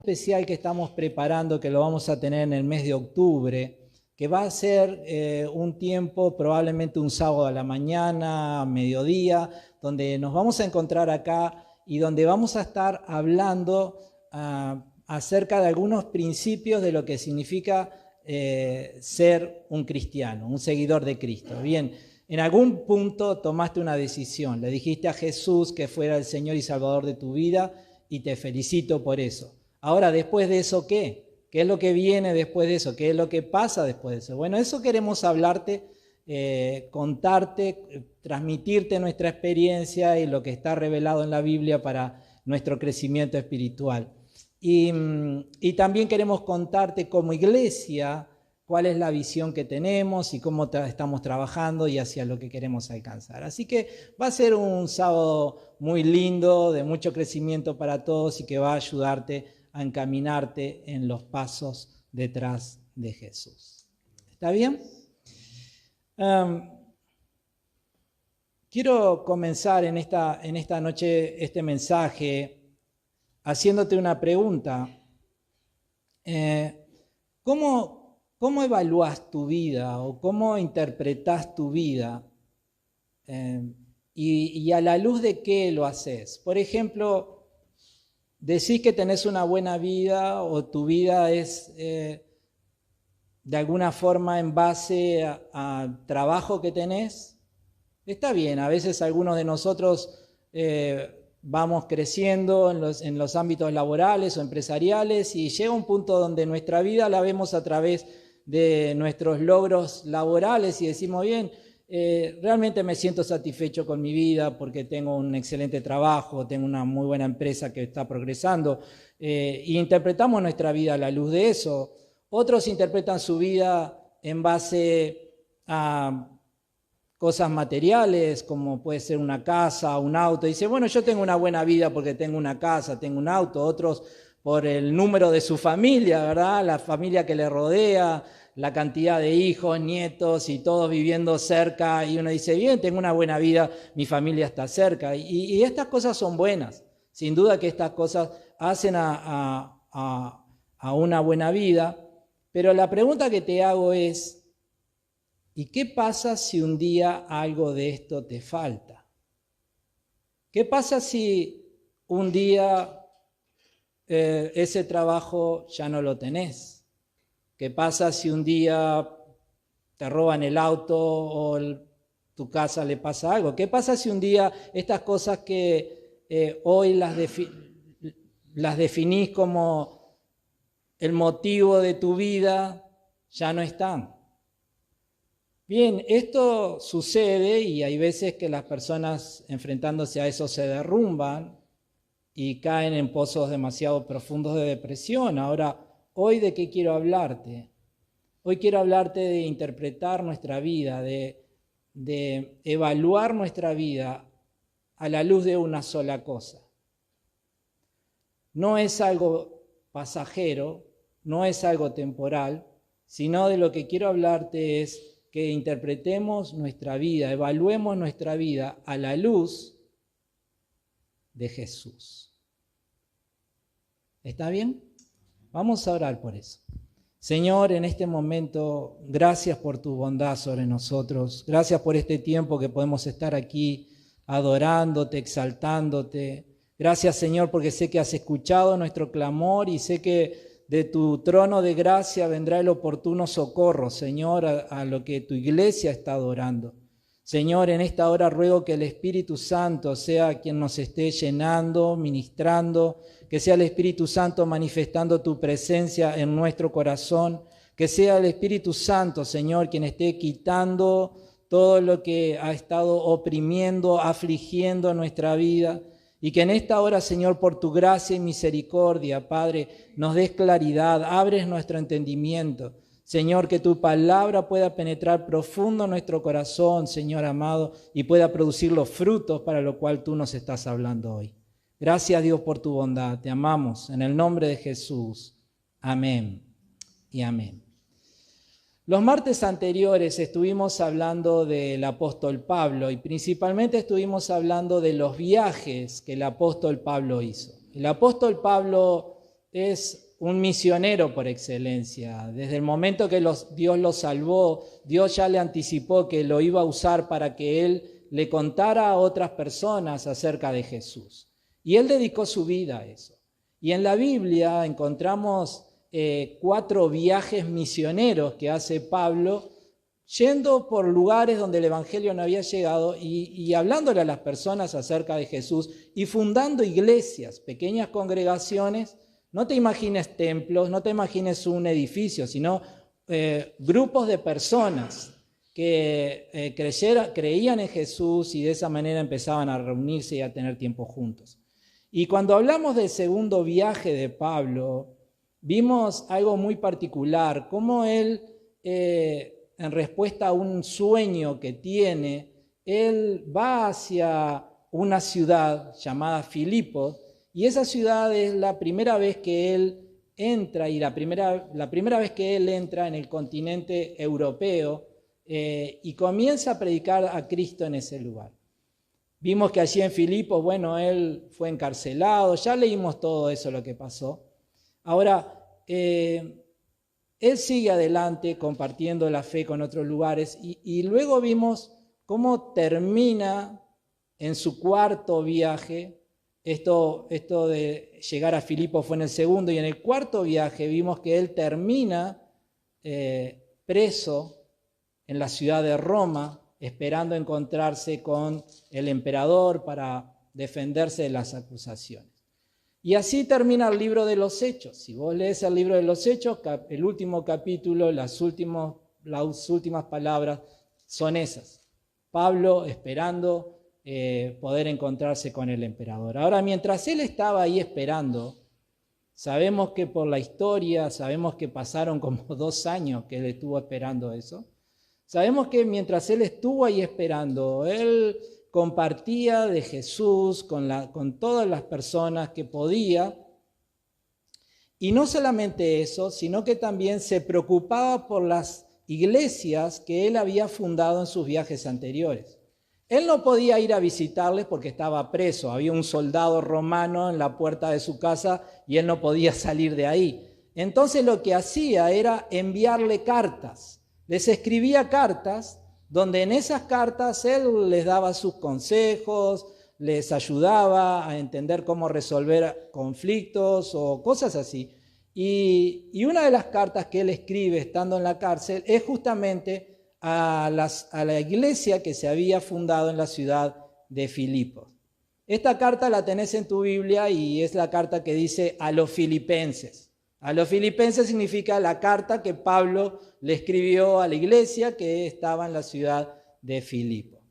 especial que estamos preparando, que lo vamos a tener en el mes de octubre, que va a ser un tiempo, probablemente un sábado a la mañana, mediodía, donde nos vamos a encontrar acá y donde vamos a estar hablando acerca de algunos principios de lo que significa ser un cristiano, un seguidor de Cristo. Bien, en algún punto tomaste una decisión, le dijiste a Jesús que fuera el Señor y Salvador de tu vida y te felicito por eso. Ahora, después de eso, ¿qué? ¿Qué es lo que viene después de eso? ¿Qué es lo que pasa después de eso? Bueno, eso queremos hablarte, contarte, transmitirte nuestra experiencia y lo que está revelado en la Biblia para nuestro crecimiento espiritual. Y también queremos contarte como iglesia cuál es la visión que tenemos y cómo estamos trabajando y hacia lo que queremos alcanzar. Así que va a ser un sábado muy lindo, de mucho crecimiento para todos y que va a ayudarte a encaminarte en los pasos detrás de Jesús. ¿Está bien? Quiero comenzar en esta noche este mensaje haciéndote una pregunta. ¿Cómo evalúas tu vida o cómo interpretas tu vida? Y a la luz de qué lo haces. Por ejemplo, decís que tenés una buena vida o tu vida es de alguna forma en base a trabajo que tenés. Está bien, a veces algunos de nosotros vamos creciendo en los ámbitos laborales o empresariales y llega un punto donde nuestra vida la vemos a través de nuestros logros laborales y decimos, bien, realmente me siento satisfecho con mi vida porque tengo un excelente trabajo, tengo una muy buena empresa que está progresando, y interpretamos nuestra vida a la luz de eso. Otros interpretan su vida en base a cosas materiales, como puede ser una casa, un auto. Dice, bueno, yo tengo una buena vida porque tengo una casa, tengo un auto. Otros por el número de su familia, ¿verdad? La familia que le rodea, la cantidad de hijos, nietos y todos viviendo cerca. Y uno dice, bien, tengo una buena vida, mi familia está cerca. Y estas cosas son buenas. Sin duda que estas cosas hacen a una buena vida. Pero la pregunta que te hago es, ¿y qué pasa si un día algo de esto te falta? ¿Qué pasa si un día ese trabajo ya no lo tenés? ¿Qué pasa si un día te roban el auto o tu casa le pasa algo? ¿Qué pasa si un día estas cosas que hoy las definís como el motivo de tu vida ya no están? Bien, esto sucede y hay veces que las personas enfrentándose a eso se derrumban y caen en pozos demasiado profundos de depresión. Ahora, ¿hoy de qué quiero hablarte? Hoy quiero hablarte de interpretar nuestra vida, de evaluar nuestra vida a la luz de una sola cosa. No es algo pasajero, no es algo temporal, sino de lo que quiero hablarte es que interpretemos nuestra vida, evaluemos nuestra vida a la luz de Jesús. ¿Está bien? Vamos a orar por eso. Señor, en este momento, gracias por tu bondad sobre nosotros. Gracias por este tiempo que podemos estar aquí adorándote, exaltándote. Gracias, Señor, porque sé que has escuchado nuestro clamor y sé que de tu trono de gracia vendrá el oportuno socorro, Señor, a lo que tu iglesia está adorando. Señor, en esta hora ruego que el Espíritu Santo sea quien nos esté llenando, ministrando, que sea el Espíritu Santo manifestando tu presencia en nuestro corazón, que sea el Espíritu Santo, Señor, quien esté quitando todo lo que ha estado oprimiendo, afligiendo nuestra vida. Y que en esta hora, Señor, por tu gracia y misericordia, Padre, nos des claridad, abres nuestro entendimiento. Señor, que tu palabra pueda penetrar profundo en nuestro corazón, Señor amado, y pueda producir los frutos para lo cual tú nos estás hablando hoy. Gracias, Dios, por tu bondad. Te amamos. En el nombre de Jesús. Amén y amén. Los martes anteriores estuvimos hablando del apóstol Pablo y principalmente estuvimos hablando de los viajes que el apóstol Pablo hizo. El apóstol Pablo es un misionero por excelencia. Desde el momento que Dios lo salvó, Dios ya le anticipó que lo iba a usar para que él le contara a otras personas acerca de Jesús. Y él dedicó su vida a eso. Y en la Biblia encontramos 4 viajes misioneros que hace Pablo, yendo por lugares donde el Evangelio no había llegado y hablándole a las personas acerca de Jesús y fundando iglesias, pequeñas congregaciones. No te imagines templos, no te imagines un edificio, sino grupos de personas que creían en Jesús y de esa manera empezaban a reunirse y a tener tiempo juntos. Y cuando hablamos del segundo viaje de Pablo, vimos algo muy particular, cómo él, en respuesta a un sueño que tiene, él va hacia una ciudad llamada Filipos, y esa ciudad es la primera vez que él entra, y la primera vez que él entra en el continente europeo, y comienza a predicar a Cristo en ese lugar. Vimos que allí en Filipos, bueno, él fue encarcelado, ya leímos todo eso lo que pasó. Ahora, él sigue adelante compartiendo la fe con otros lugares y luego vimos cómo termina en su cuarto viaje. Esto de llegar a Filipos fue en el segundo, y en el cuarto viaje vimos que él termina preso en la ciudad de Roma, esperando encontrarse con el emperador para defenderse de las acusaciones. Y así termina el libro de los Hechos. Si vos lees el libro de los Hechos, el último capítulo, las últimas palabras son esas. Pablo esperando poder encontrarse con el emperador. Ahora, mientras él estaba ahí esperando, sabemos que por la historia, sabemos que pasaron como 2 años que él estuvo esperando eso. Sabemos que mientras él estuvo ahí esperando, él compartía de Jesús con todas las personas que podía. Y no solamente eso, sino que también se preocupaba por las iglesias que él había fundado en sus viajes anteriores. Él no podía ir a visitarles porque estaba preso. Había un soldado romano en la puerta de su casa y él no podía salir de ahí. Entonces lo que hacía era enviarle cartas. Les escribía cartas donde en esas cartas él les daba sus consejos, les ayudaba a entender cómo resolver conflictos o cosas así. Y una de las cartas que él escribe estando en la cárcel es justamente a la iglesia que se había fundado en la ciudad de Filipos. Esta carta la tenés en tu Biblia y es la carta que dice a los filipenses. A los filipenses significa la carta que Pablo le escribió a la iglesia que estaba en la ciudad de Filipos.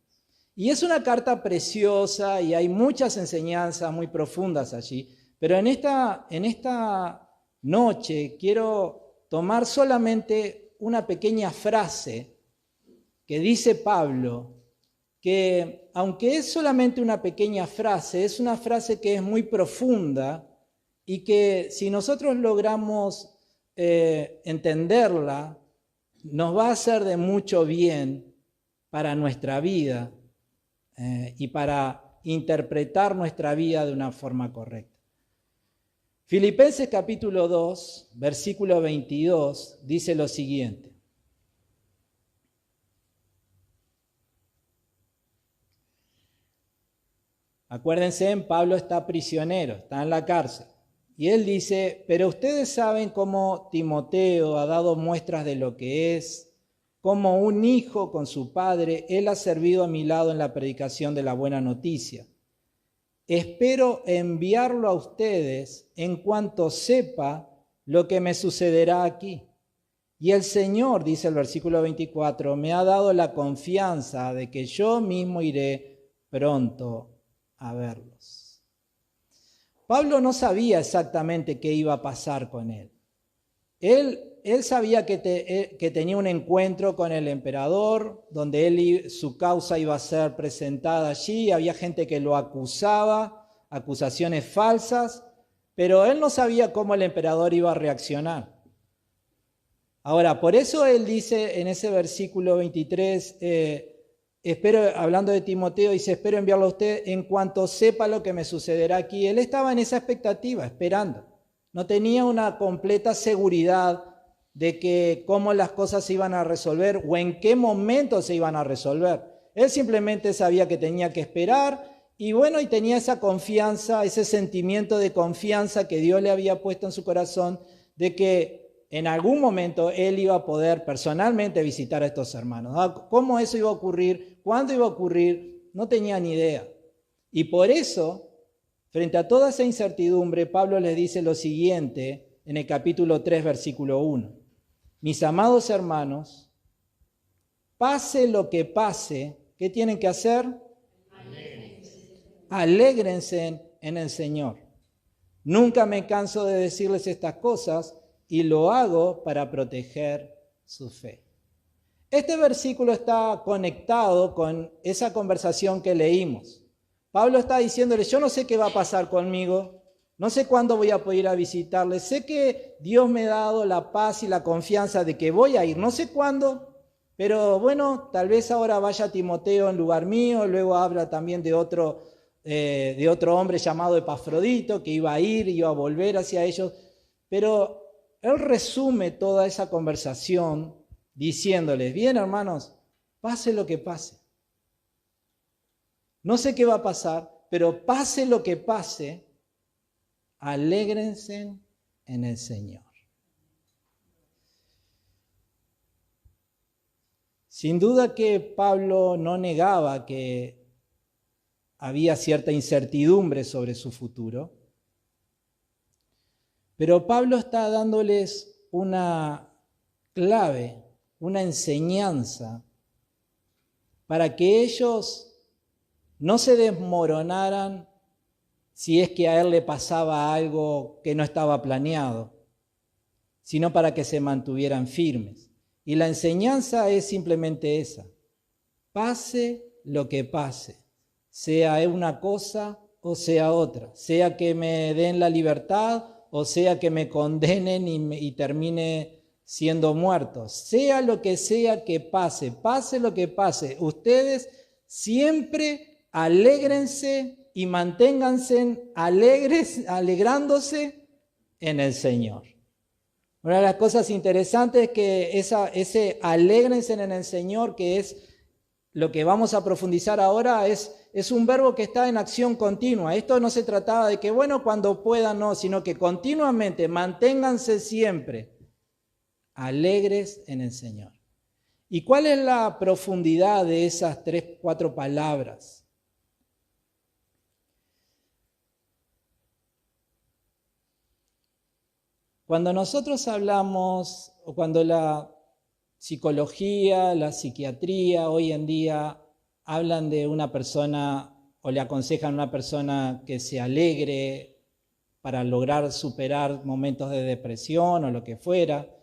Y es una carta preciosa y hay muchas enseñanzas muy profundas allí. Pero en esta noche quiero tomar solamente una pequeña frase que dice Pablo, que aunque es solamente una pequeña frase, es una frase que es muy profunda y que si nosotros logramos entenderla, nos va a hacer de mucho bien para nuestra vida y para interpretar nuestra vida de una forma correcta. Filipenses capítulo 2, versículo 22, dice lo siguiente. Acuérdense, Pablo está prisionero, está en la cárcel. Y él dice, pero ustedes saben cómo Timoteo ha dado muestras de lo que es, como un hijo con su padre, él ha servido a mi lado en la predicación de la buena noticia. Espero enviarlo a ustedes en cuanto sepa lo que me sucederá aquí. Y el Señor, dice el versículo 24, me ha dado la confianza de que yo mismo iré pronto a verlos. Pablo no sabía exactamente qué iba a pasar con él. Él sabía que tenía un encuentro con el emperador, donde su causa iba a ser presentada allí. Había gente que lo acusaba, acusaciones falsas, pero él no sabía cómo el emperador iba a reaccionar. Ahora, por eso él dice en ese versículo 23, hablando de Timoteo, dice, espero enviarlo a usted en cuanto sepa lo que me sucederá aquí. Él estaba en esa expectativa, esperando. no tenía una completa seguridad de que cómo las cosas se iban a resolver o en qué momento se iban a resolver. Él simplemente sabía que tenía que esperar y bueno, y tenía esa confianza, ese sentimiento de confianza que Dios le había puesto en su corazón de que en algún momento él iba a poder personalmente visitar a estos hermanos. ¿Cómo eso iba a ocurrir? ¿Cuándo iba a ocurrir? No tenía ni idea. Y por eso, frente a toda esa incertidumbre, Pablo les dice lo siguiente en el capítulo 3, versículo 1. Mis amados hermanos, pase lo que pase, ¿qué tienen que hacer? Alégrense en el Señor. Nunca me canso de decirles estas cosas y lo hago para proteger su fe. Este versículo está conectado con esa conversación que leímos. Pablo está diciéndoles, yo no sé qué va a pasar conmigo, no sé cuándo voy a poder ir a visitarles, sé que Dios me ha dado la paz y la confianza de que voy a ir, no sé cuándo, pero bueno, tal vez ahora vaya Timoteo en lugar mío, luego habla también de otro hombre llamado Epafrodito que iba a ir, iba a volver hacia ellos, pero él resume toda esa conversación diciéndoles, bien hermanos, pase lo que pase. No sé qué va a pasar, pero pase lo que pase, alégrense en el Señor. Sin duda que Pablo no negaba que había cierta incertidumbre sobre su futuro, pero Pablo está dándoles una clave, una enseñanza para que ellos no se desmoronaran si es que a él le pasaba algo que no estaba planeado, sino para que se mantuvieran firmes. Y la enseñanza es simplemente esa: pase lo que pase, sea una cosa o sea otra, sea que me den la libertad o sea que me condenen y termine siendo muerto, sea lo que sea que pase, pase lo que pase, ustedes siempre alégrense y manténganse alegres, alegrándose en el Señor. Una de las cosas interesantes es que ese alégrense en el Señor, que es lo que vamos a profundizar ahora, es un verbo que está en acción continua. Esto no se trataba de que, bueno, cuando puedan, no, sino que continuamente, manténganse siempre alegres en el Señor. ¿Y cuál es la profundidad de esas 3-4 palabras? Cuando nosotros hablamos, o cuando la psicología, la psiquiatría hoy en día hablan de una persona o le aconsejan a una persona que se alegre para lograr superar momentos de depresión o lo que fuera,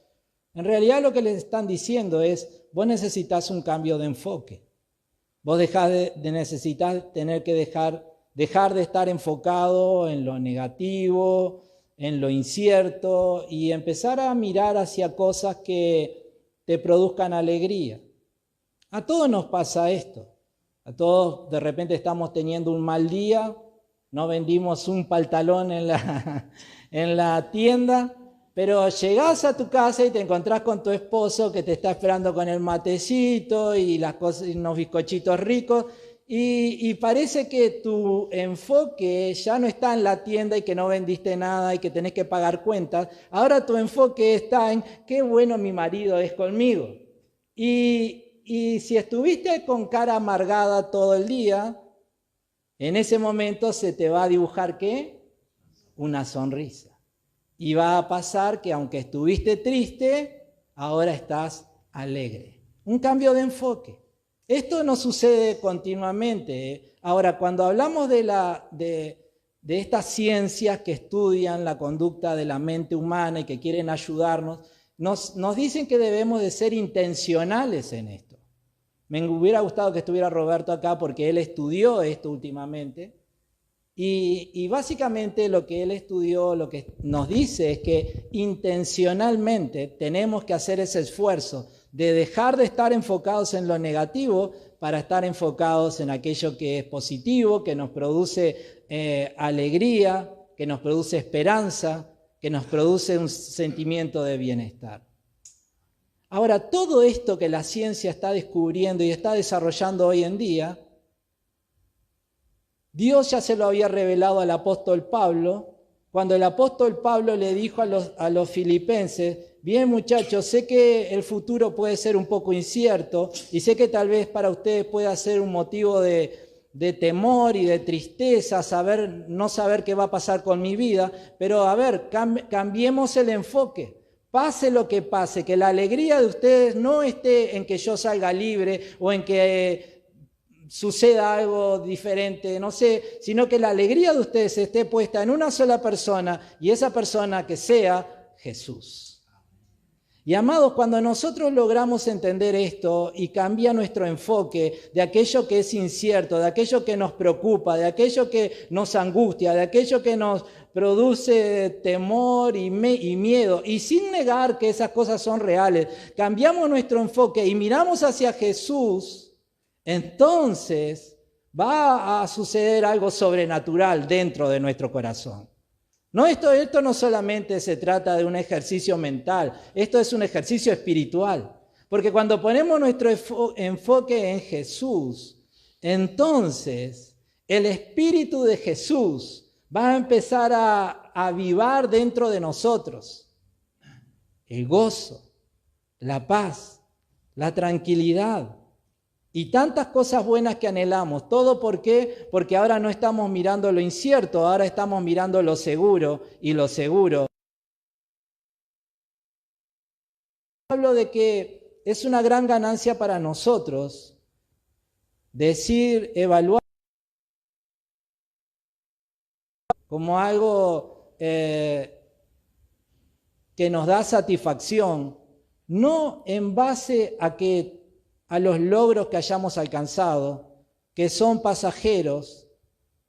en realidad lo que les están diciendo es, vos necesitas un cambio de enfoque. Vos necesitas tener que dejar de estar enfocado en lo negativo, en lo incierto y empezar a mirar hacia cosas que te produzcan alegría. A todos nos pasa esto. A todos de repente estamos teniendo un mal día, no vendimos un pantalón en la tienda, pero llegás a tu casa y te encontrás con tu esposo que te está esperando con el matecito y las cosas, y unos bizcochitos ricos, y parece que tu enfoque ya no está en la tienda y que no vendiste nada y que tenés que pagar cuentas. Ahora tu enfoque está en qué bueno mi marido es conmigo. Y si estuviste con cara amargada todo el día, en ese momento se te va a dibujar ¿qué? Una sonrisa. Y va a pasar que aunque estuviste triste, ahora estás alegre. Un cambio de enfoque. Esto no sucede continuamente. Ahora, cuando hablamos de estas ciencias que estudian la conducta de la mente humana y que quieren ayudarnos, nos dicen que debemos de ser intencionales en esto. Me hubiera gustado que estuviera Roberto acá porque él estudió esto últimamente. Y básicamente lo que él estudió, lo que nos dice es que intencionalmente tenemos que hacer ese esfuerzo de dejar de estar enfocados en lo negativo para estar enfocados en aquello que es positivo, que nos produce alegría, que nos produce esperanza, que que nos produce un sentimiento de bienestar. Ahora, todo esto que la ciencia está descubriendo y está desarrollando hoy en día, Dios ya se lo había revelado al apóstol Pablo, cuando el apóstol Pablo le dijo a los filipenses: bien, muchachos, sé que el futuro puede ser un poco incierto y sé que tal vez para ustedes pueda ser un motivo de temor y de tristeza no saber qué va a pasar con mi vida, pero a ver, cambiemos el enfoque. Pase lo que pase, que la alegría de ustedes no esté en que yo salga libre o en que suceda algo diferente, no sé, sino que la alegría de ustedes esté puesta en una sola persona, y esa persona que sea Jesús. Y amados, cuando nosotros logramos entender esto y cambia nuestro enfoque de aquello que es incierto, de aquello que nos preocupa, de aquello que nos angustia, de aquello que nos produce temor y miedo, y sin negar que esas cosas son reales, cambiamos nuestro enfoque y miramos hacia Jesús, entonces va a suceder algo sobrenatural dentro de nuestro corazón. No, esto no solamente se trata de un ejercicio mental, esto es un ejercicio espiritual. Porque cuando ponemos nuestro enfoque en Jesús, entonces el Espíritu de Jesús va a empezar a avivar dentro de nosotros el gozo, la paz, la tranquilidad y tantas cosas buenas que anhelamos. ¿Todo por qué? Porque ahora no estamos mirando lo incierto, ahora estamos mirando lo seguro, y lo seguro. Hablo de que es una gran ganancia para nosotros evaluar como algo que nos da satisfacción, no en base a los logros que hayamos alcanzado, que son pasajeros,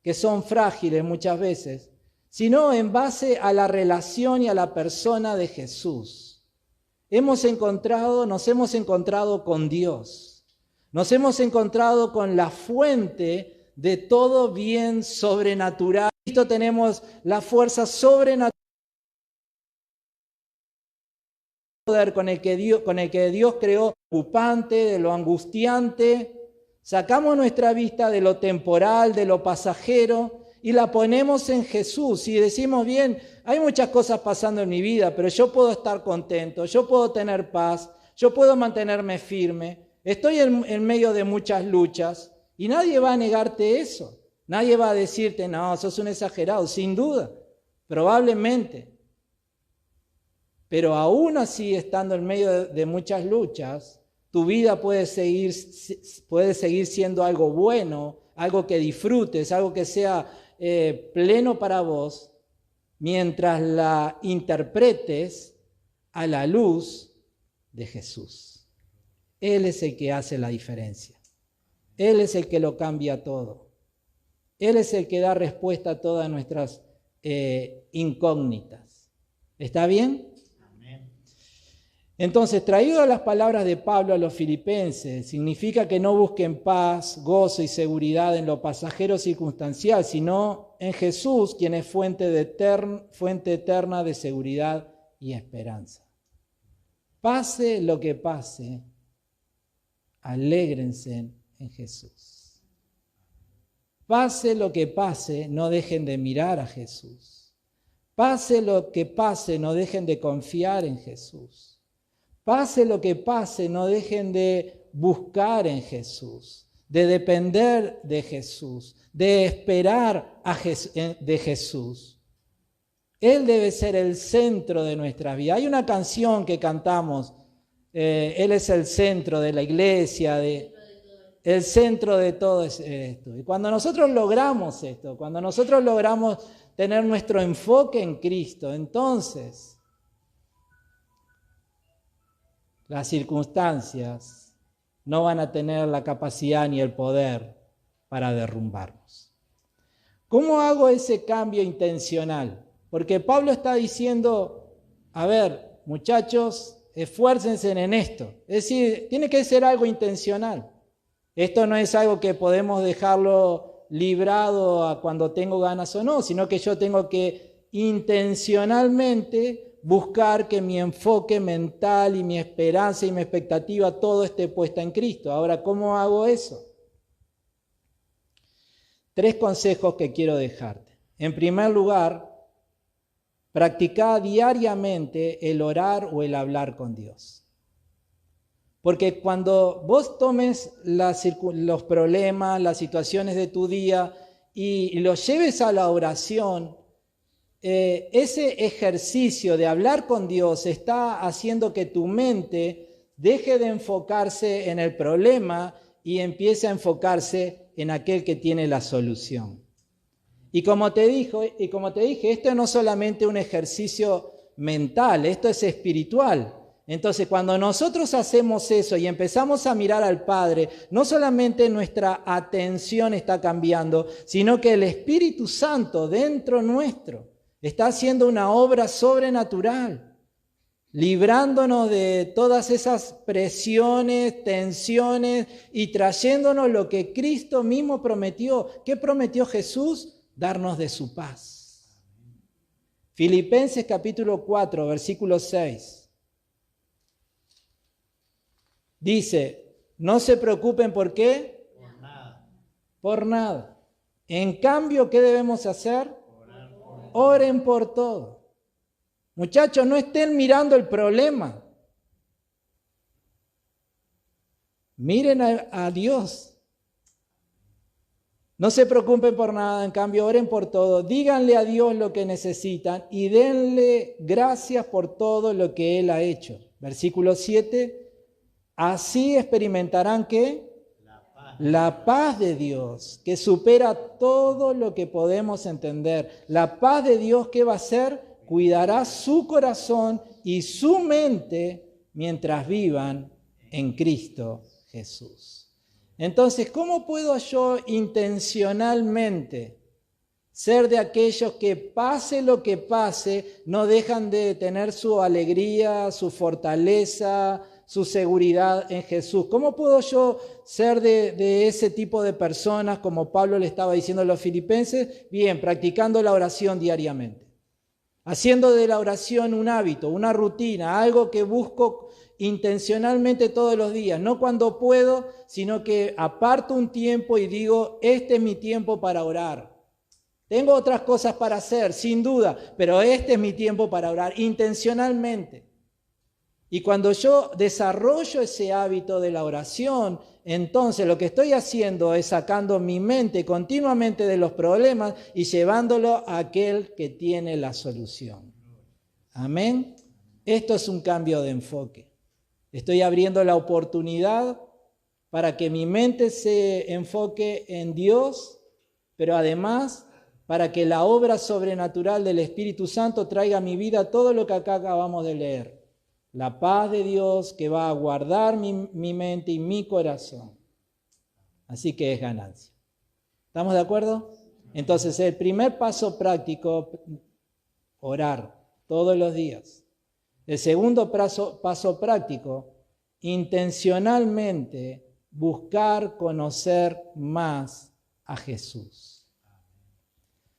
que son frágiles muchas veces, sino en base a la relación y a la persona de Jesús. Nos hemos encontrado con Dios, nos hemos encontrado con la fuente de todo bien sobrenatural. En Cristo tenemos la fuerza sobrenatural, con el que Dios creó ocupante, de lo angustiante. Sacamos nuestra vista de lo temporal, de lo pasajero, y la ponemos en Jesús y decimos: bien, hay muchas cosas pasando en mi vida, pero yo puedo estar contento, yo puedo tener paz, yo puedo mantenerme firme, estoy en medio de muchas luchas, y nadie va a negarte eso. Nadie va a decirte: no, sos un exagerado. Sin duda, probablemente. Pero aún así, estando en medio de muchas luchas, tu vida puede seguir siendo algo bueno, algo que disfrutes, algo que sea pleno para vos, mientras la interpretes a la luz de Jesús. Él es el que hace la diferencia. Él es el que lo cambia todo. Él es el que da respuesta a todas nuestras incógnitas. ¿Está bien? Entonces, traído a las palabras de Pablo a los filipenses, significa que no busquen paz, gozo y seguridad en lo pasajero circunstancial, sino en Jesús, quien es fuente eterna de seguridad y esperanza. Pase lo que pase, alégrense en Jesús. Pase lo que pase, no dejen de mirar a Jesús. Pase lo que pase, no dejen de confiar en Jesús. Pase lo que pase, no dejen de buscar en Jesús, de depender de Jesús, de esperar de Jesús. Él debe ser el centro de nuestra vida. Hay una canción que cantamos, Él es el centro de la iglesia, el centro de todo esto. Y cuando nosotros logramos esto, cuando nosotros logramos tener nuestro enfoque en Cristo, entonces las circunstancias no van a tener la capacidad ni el poder para derrumbarnos. ¿Cómo hago ese cambio intencional? Porque Pablo está diciendo: a ver, muchachos, esfuércense en esto. Es decir, tiene que ser algo intencional. Esto no es algo que podemos dejarlo librado a cuando tengo ganas o no, sino que yo tengo que intencionalmente buscar que mi enfoque mental y mi esperanza y mi expectativa todo esté puesta en Cristo. Ahora, ¿cómo hago eso? 3 consejos que quiero dejarte. En primer lugar, practica diariamente el orar o el hablar con Dios. Porque cuando vos tomes los problemas, las situaciones de tu día y los lleves a la oración, ese ejercicio de hablar con Dios está haciendo que tu mente deje de enfocarse en el problema y empiece a enfocarse en aquel que tiene la solución. Y como te dije, esto no es solamente un ejercicio mental, esto es espiritual. Entonces, cuando nosotros hacemos eso y empezamos a mirar al Padre, no solamente nuestra atención está cambiando, sino que el Espíritu Santo dentro nuestro está haciendo una obra sobrenatural, librándonos de todas esas presiones, tensiones y trayéndonos lo que Cristo mismo prometió. ¿Qué prometió Jesús? Darnos de su paz. Filipenses capítulo 4, versículo 6. Dice, no se preocupen, ¿por qué? Por nada. Por nada. En cambio, ¿qué debemos hacer? Oren por todo. Muchachos, no estén mirando el problema. Miren a Dios. No se preocupen por nada, en cambio oren por todo. Díganle a Dios lo que necesitan y denle gracias por todo lo que Él ha hecho. Versículo 7. Así experimentarán ¿qué? La paz de Dios, que supera todo lo que podemos entender. La paz de Dios, ¿qué va a hacer? Cuidará su corazón y su mente mientras vivan en Cristo Jesús. Entonces, ¿cómo puedo yo intencionalmente ser de aquellos que pase lo que pase, no dejan de tener su alegría, su fortaleza, su seguridad en Jesús? ¿Cómo puedo yo ser de ese tipo de personas, como Pablo le estaba diciendo a los filipenses? Bien, practicando la oración diariamente, haciendo de la oración un hábito, una rutina, algo que busco intencionalmente todos los días, no cuando puedo, sino que aparto un tiempo y digo, este es mi tiempo para orar. Tengo otras cosas para hacer, sin duda, pero este es mi tiempo para orar intencionalmente. Y cuando yo desarrollo ese hábito de la oración, entonces lo que estoy haciendo es sacando mi mente continuamente de los problemas y llevándolo a aquel que tiene la solución. Amén. Esto es un cambio de enfoque. Estoy abriendo la oportunidad para que mi mente se enfoque en Dios, pero además para que la obra sobrenatural del Espíritu Santo traiga a mi vida todo lo que acá acabamos de leer. La paz de Dios que va a guardar mi mente y mi corazón. Así que es ganancia. ¿Estamos de acuerdo? Entonces, el primer paso práctico, orar todos los días. El segundo paso práctico, intencionalmente buscar conocer más a Jesús.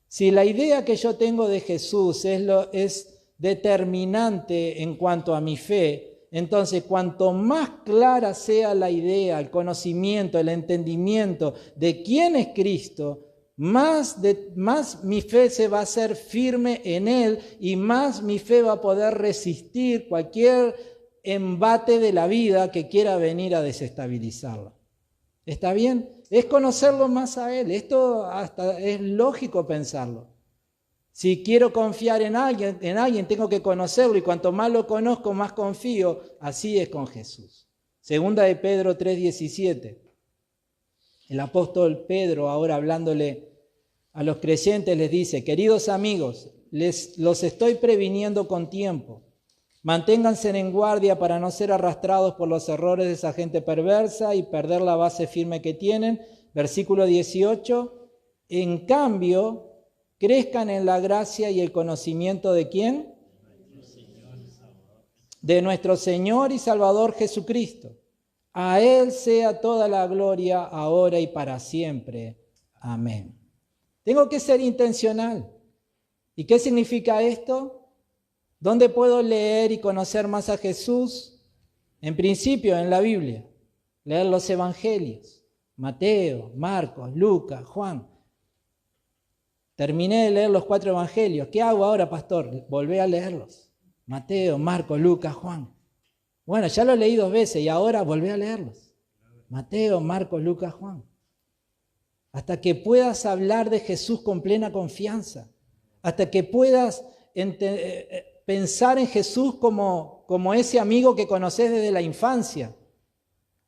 Si la idea que yo tengo de Jesús es determinante en cuanto a mi fe, entonces cuanto más clara sea la idea, el conocimiento, el entendimiento de quién es Cristo, más mi fe se va a hacer firme en Él y más mi fe va a poder resistir cualquier embate de la vida que quiera venir a desestabilizarla. ¿Está bien? Es conocerlo más a Él. Esto hasta es lógico pensarlo. Si quiero confiar en alguien tengo que conocerlo y cuanto más lo conozco, más confío. Así es con Jesús. Segunda de Pedro 3:17. El apóstol Pedro, ahora hablándole a los creyentes, les dice: queridos amigos, los estoy previniendo con tiempo. Manténganse en guardia para no ser arrastrados por los errores de esa gente perversa y perder la base firme que tienen. Versículo 18. En cambio, crezcan en la gracia y el conocimiento ¿de quién? De nuestro Señor y Salvador Jesucristo. A Él sea toda la gloria, ahora y para siempre. Amén. Tengo que ser intencional. ¿Y qué significa esto? ¿Dónde puedo leer y conocer más a Jesús? En principio, en la Biblia. Leer los evangelios. Mateo, Marcos, Lucas, Juan. Terminé de leer los 4 evangelios. ¿Qué hago ahora, pastor? Volvé a leerlos. Mateo, Marcos, Lucas, Juan. Bueno, ya lo leí 2 veces y ahora volvé a leerlos. Mateo, Marcos, Lucas, Juan. Hasta que puedas hablar de Jesús con plena confianza. Hasta que puedas pensar en Jesús como ese amigo que conoces desde la infancia.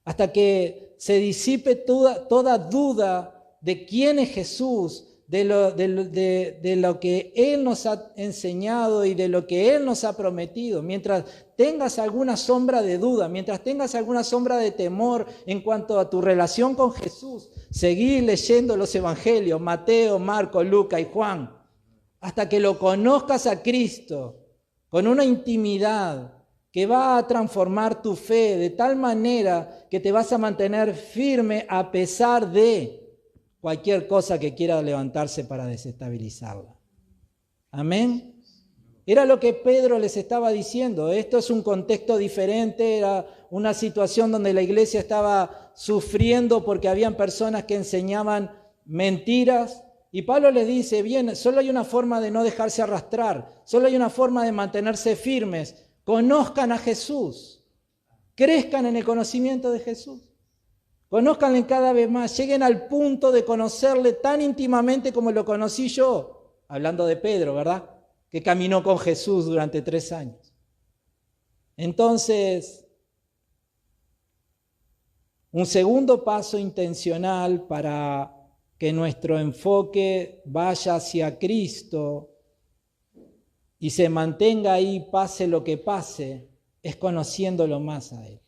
Hasta que se disipe toda duda de quién es Jesús, de lo que Él nos ha enseñado y de lo que Él nos ha prometido. Mientras tengas alguna sombra de duda, mientras tengas alguna sombra de temor en cuanto a tu relación con Jesús, seguí leyendo los evangelios, Mateo, Marcos, Lucas y Juan, hasta que lo conozcas a Cristo con una intimidad que va a transformar tu fe de tal manera que te vas a mantener firme a pesar de cualquier cosa que quiera levantarse para desestabilizarla. Amén. Era lo que Pedro les estaba diciendo. Esto es un contexto diferente, era una situación donde la iglesia estaba sufriendo porque habían personas que enseñaban mentiras. Y Pablo les dice, bien, solo hay una forma de no dejarse arrastrar, solo hay una forma de mantenerse firmes. Conozcan a Jesús, crezcan en el conocimiento de Jesús. Conózcanle cada vez más, lleguen al punto de conocerle tan íntimamente como lo conocí yo, hablando de Pedro, ¿verdad? Que caminó con Jesús durante 3 años. Entonces, un segundo paso intencional para que nuestro enfoque vaya hacia Cristo y se mantenga ahí, pase lo que pase, es conociéndolo más a Él.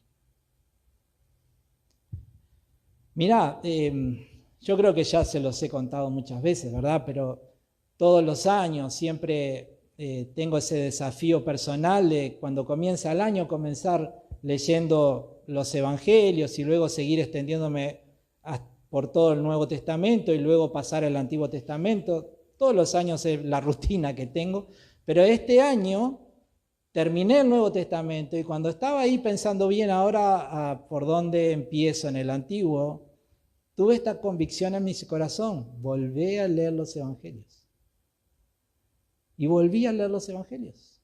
Mirá, yo creo que ya se los he contado muchas veces, ¿verdad? Pero todos los años siempre tengo ese desafío personal de cuando comienza el año comenzar leyendo los evangelios y luego seguir extendiéndome por todo el Nuevo Testamento y luego pasar al Antiguo Testamento. Todos los años es la rutina que tengo, pero este año terminé el Nuevo Testamento y cuando estaba ahí pensando bien ahora por dónde empiezo en el Antiguo, tuve esta convicción en mi corazón, volví a leer los Evangelios. Y volví a leer los Evangelios.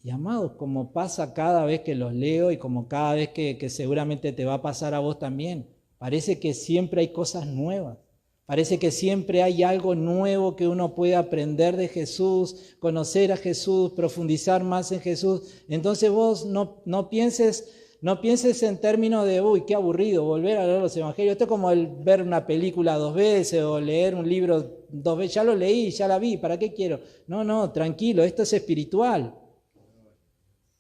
Y amados, como pasa cada vez que los leo y como cada vez que seguramente te va a pasar a vos también, parece que siempre hay cosas nuevas. Parece que siempre hay algo nuevo que uno puede aprender de Jesús, conocer a Jesús, profundizar más en Jesús. Entonces vos no pienses en términos de, uy, qué aburrido, volver a leer los evangelios. Esto es como el ver una película 2 veces o leer un libro 2 veces. Ya lo leí, ya la vi, ¿para qué quiero? No, tranquilo, esto es espiritual.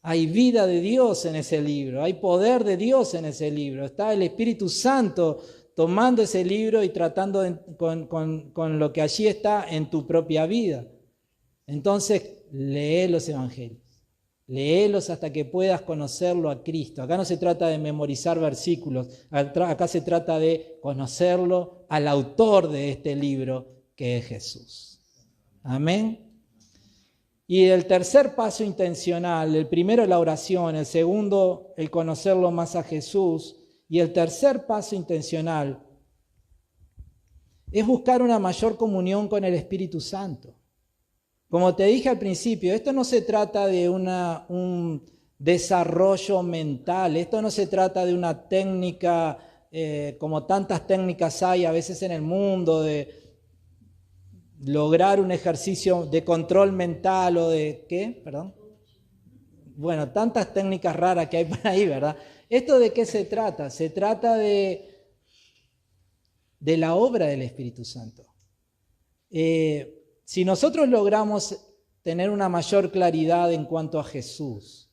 Hay vida de Dios en ese libro, hay poder de Dios en ese libro. Está el Espíritu Santo tomando ese libro y tratando con lo que allí está en tu propia vida. Entonces, lee los evangelios. Léelos hasta que puedas conocerlo a Cristo. Acá no se trata de memorizar versículos, acá se trata de conocerlo al autor de este libro, que es Jesús. Amén. Y el tercer paso intencional, el primero la oración, el segundo el conocerlo más a Jesús, y el tercer paso intencional es buscar una mayor comunión con el Espíritu Santo. Como te dije al principio, esto no se trata de un desarrollo mental, esto no se trata de una técnica, como tantas técnicas hay a veces en el mundo, de lograr un ejercicio de control mental o de, ¿qué? Perdón. Bueno, tantas técnicas raras que hay por ahí, ¿verdad? ¿Esto de qué se trata? Se trata de la obra del Espíritu Santo. Si nosotros logramos tener una mayor claridad en cuanto a Jesús,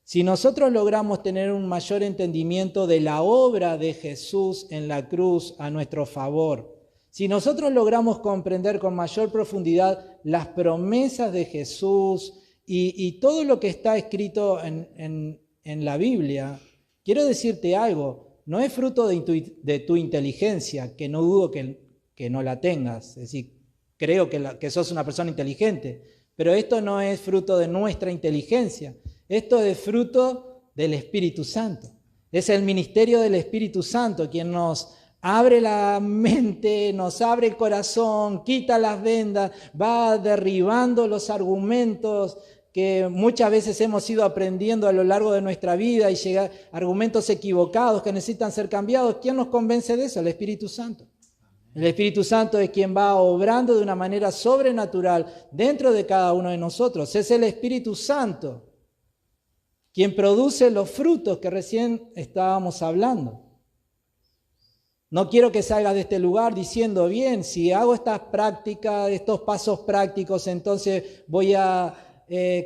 si nosotros logramos tener un mayor entendimiento de la obra de Jesús en la cruz a nuestro favor, si nosotros logramos comprender con mayor profundidad las promesas de Jesús y todo lo que está escrito en la Biblia, quiero decirte algo, no es fruto de tu inteligencia, que no dudo que no la tengas, es decir, creo que sos una persona inteligente, pero esto no es fruto de nuestra inteligencia, esto es fruto del Espíritu Santo. Es el ministerio del Espíritu Santo quien nos abre la mente, nos abre el corazón, quita las vendas, va derribando los argumentos que muchas veces hemos ido aprendiendo a lo largo de nuestra vida y llegar argumentos equivocados que necesitan ser cambiados. ¿Quién nos convence de eso? El Espíritu Santo. El Espíritu Santo es quien va obrando de una manera sobrenatural dentro de cada uno de nosotros. Es el Espíritu Santo quien produce los frutos que recién estábamos hablando. No quiero que salgas de este lugar diciendo, bien, si hago estas prácticas, estos pasos prácticos, entonces voy a,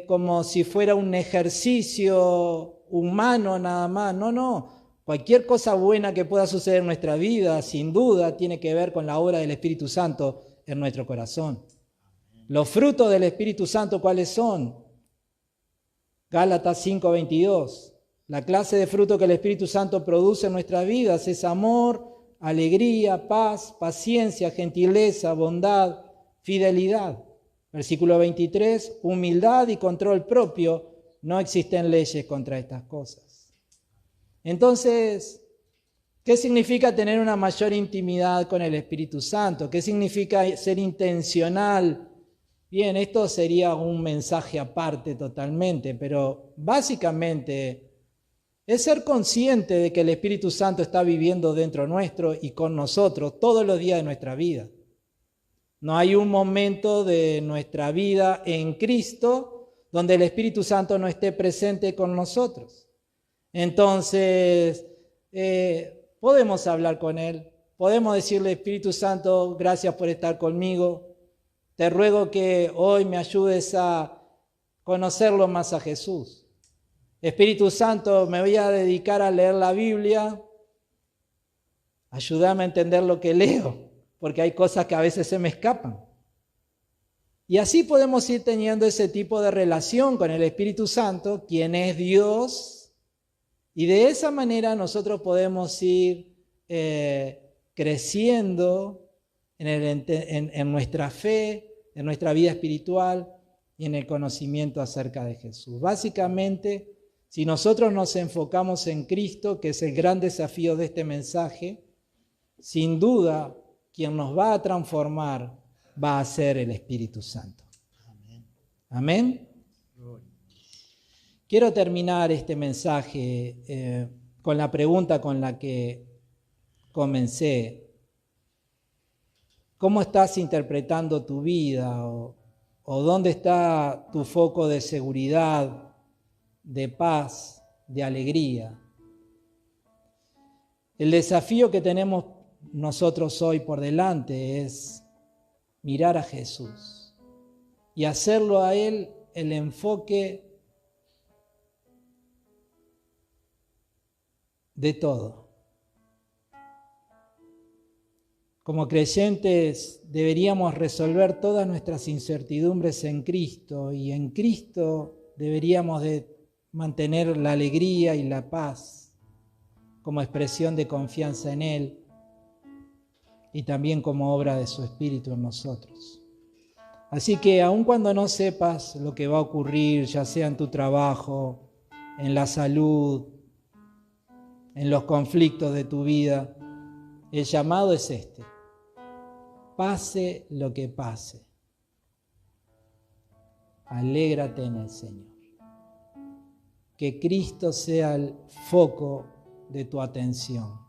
como si fuera un ejercicio humano nada más. No. Cualquier cosa buena que pueda suceder en nuestra vida, sin duda, tiene que ver con la obra del Espíritu Santo en nuestro corazón. Los frutos del Espíritu Santo, ¿cuáles son? Gálatas 5:22. La clase de fruto que el Espíritu Santo produce en nuestras vidas es amor, alegría, paz, paciencia, gentileza, bondad, fidelidad. Versículo 23, humildad y control propio. No existen leyes contra estas cosas. Entonces, ¿qué significa tener una mayor intimidad con el Espíritu Santo? ¿Qué significa ser intencional? Bien, esto sería un mensaje aparte totalmente, pero básicamente es ser consciente de que el Espíritu Santo está viviendo dentro nuestro y con nosotros todos los días de nuestra vida. No hay un momento de nuestra vida en Cristo donde el Espíritu Santo no esté presente con nosotros. Entonces, podemos hablar con Él, podemos decirle, Espíritu Santo, gracias por estar conmigo. Te ruego que hoy me ayudes a conocerlo más a Jesús. Espíritu Santo, me voy a dedicar a leer la Biblia. Ayúdame a entender lo que leo, porque hay cosas que a veces se me escapan. Y así podemos ir teniendo ese tipo de relación con el Espíritu Santo, quien es Dios, y de esa manera nosotros podemos ir creciendo en nuestra fe, en nuestra vida espiritual y en el conocimiento acerca de Jesús. Básicamente, si nosotros nos enfocamos en Cristo, que es el gran desafío de este mensaje, sin duda, quien nos va a transformar va a ser el Espíritu Santo. Amén. Quiero terminar este mensaje con la pregunta con la que comencé. ¿Cómo estás interpretando tu vida? ¿O dónde está tu foco de seguridad, de paz, de alegría? El desafío que tenemos nosotros hoy por delante es mirar a Jesús y hacerlo a Él el enfoque de todo. Como creyentes deberíamos resolver todas nuestras incertidumbres en Cristo y en Cristo deberíamos de mantener la alegría y la paz como expresión de confianza en Él y también como obra de su Espíritu en nosotros. Así que aun cuando no sepas lo que va a ocurrir, ya sea en tu trabajo, en la salud, en los conflictos de tu vida, el llamado es este. Pase lo que pase, alégrate en el Señor. Que Cristo sea el foco de tu atención.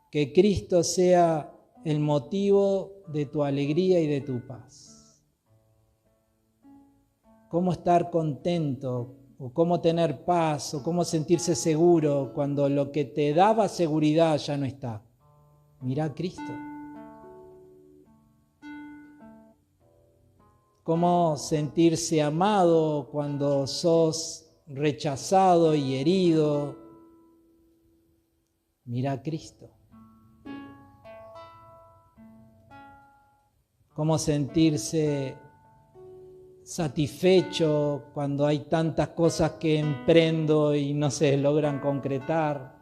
Que Cristo sea el motivo de tu alegría y de tu paz. ¿Cómo estar contento o cómo tener paz o cómo sentirse seguro cuando lo que te daba seguridad ya no está? Mirá a Cristo. Cómo sentirse amado cuando sos rechazado y herido. Mira a Cristo. Cómo sentirse satisfecho cuando hay tantas cosas que emprendo y no se logran concretar.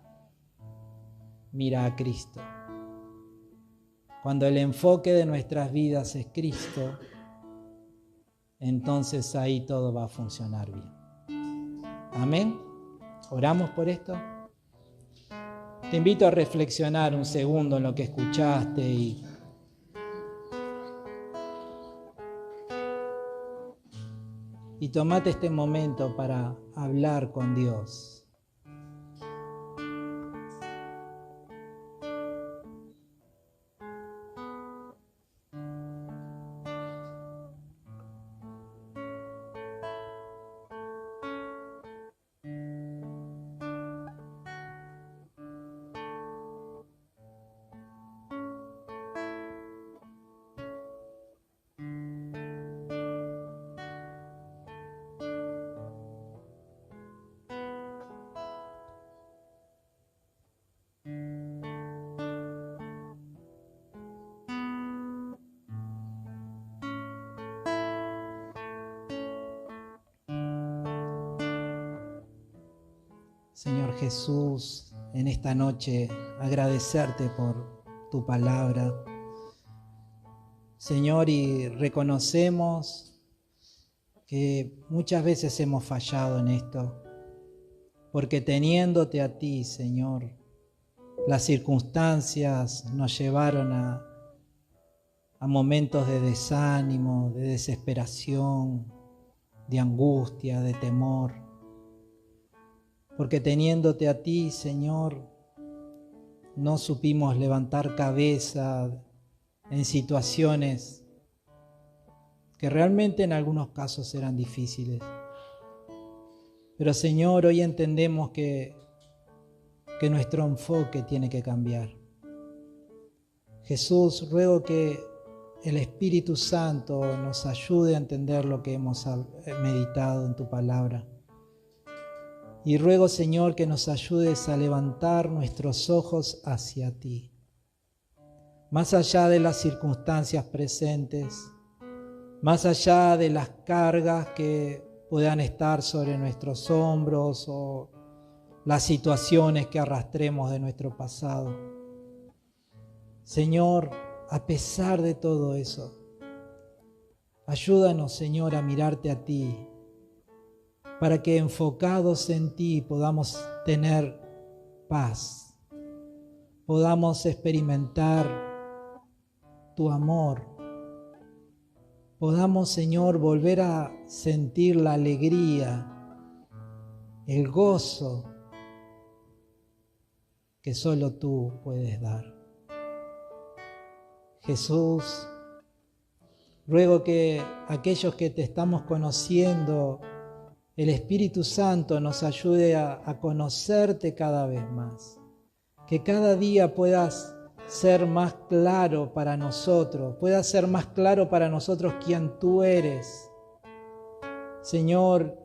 Mira a Cristo. cuando el enfoque de nuestras vidas es Cristo, entonces ahí todo va a funcionar bien. Amén. ¿Oramos por esto? Te invito a reflexionar un segundo en lo que escuchaste y tomate este momento para hablar con Dios. Señor Jesús, en esta noche agradecerte por tu palabra. Señor, y reconocemos que muchas veces hemos fallado en esto, porque teniéndote a ti, Señor, las circunstancias nos llevaron a momentos de desánimo, de desesperación, de angustia, de temor. Porque teniéndote a ti, Señor, no supimos levantar cabeza en situaciones que realmente en algunos casos eran difíciles. Pero, Señor, hoy entendemos que nuestro enfoque tiene que cambiar. Jesús, ruego que el Espíritu Santo nos ayude a entender lo que hemos meditado en tu palabra. Y ruego, Señor, que nos ayudes a levantar nuestros ojos hacia ti. Más allá de las circunstancias presentes, más allá de las cargas que puedan estar sobre nuestros hombros o las situaciones que arrastremos de nuestro pasado. Señor, a pesar de todo eso, ayúdanos, Señor, a mirarte a ti, para que enfocados en ti podamos tener paz, podamos experimentar tu amor, podamos, Señor, volver a sentir la alegría, el gozo que solo tú puedes dar. Jesús, ruego que aquellos que te estamos conociendo, el Espíritu Santo nos ayude a conocerte cada vez más. Que cada día puedas ser más claro para nosotros, pueda ser más claro para nosotros quién tú eres. Señor,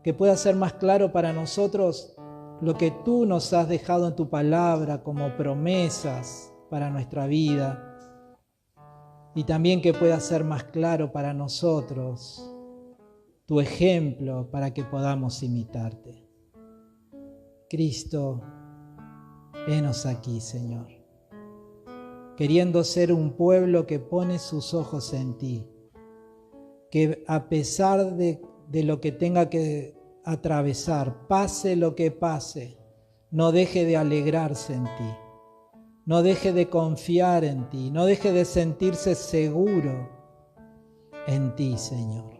que pueda ser más claro para nosotros lo que tú nos has dejado en tu palabra como promesas para nuestra vida. Y también que pueda ser más claro para nosotros tu ejemplo para que podamos imitarte. Cristo, henos aquí, Señor, queriendo ser un pueblo que pone sus ojos en ti, que a pesar de lo que tenga que atravesar, pase lo que pase, no deje de alegrarse en ti, no deje de confiar en ti, no deje de sentirse seguro en ti, Señor.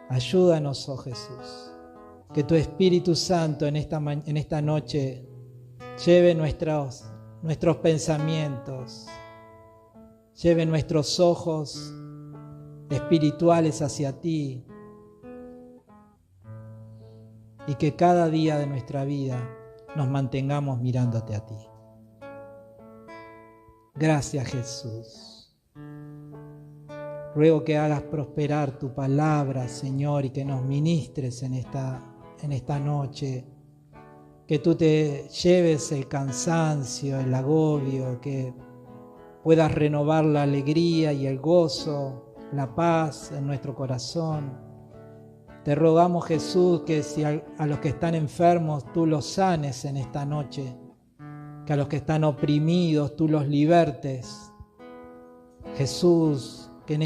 Ayúdanos, oh Jesús, que tu Espíritu Santo en esta noche lleve nuestros pensamientos, lleve nuestros ojos espirituales hacia ti, y que cada día de nuestra vida nos mantengamos mirándote a ti. Gracias, Jesús. Ruego que hagas prosperar tu palabra, Señor, y que nos ministres en esta noche. Que tú te lleves el cansancio, el agobio, que puedas renovar la alegría y el gozo, la paz en nuestro corazón. Te rogamos, Jesús, que si a los que están enfermos tú los sanes en esta noche. que a los que están oprimidos tú los libertes. Jesús, que en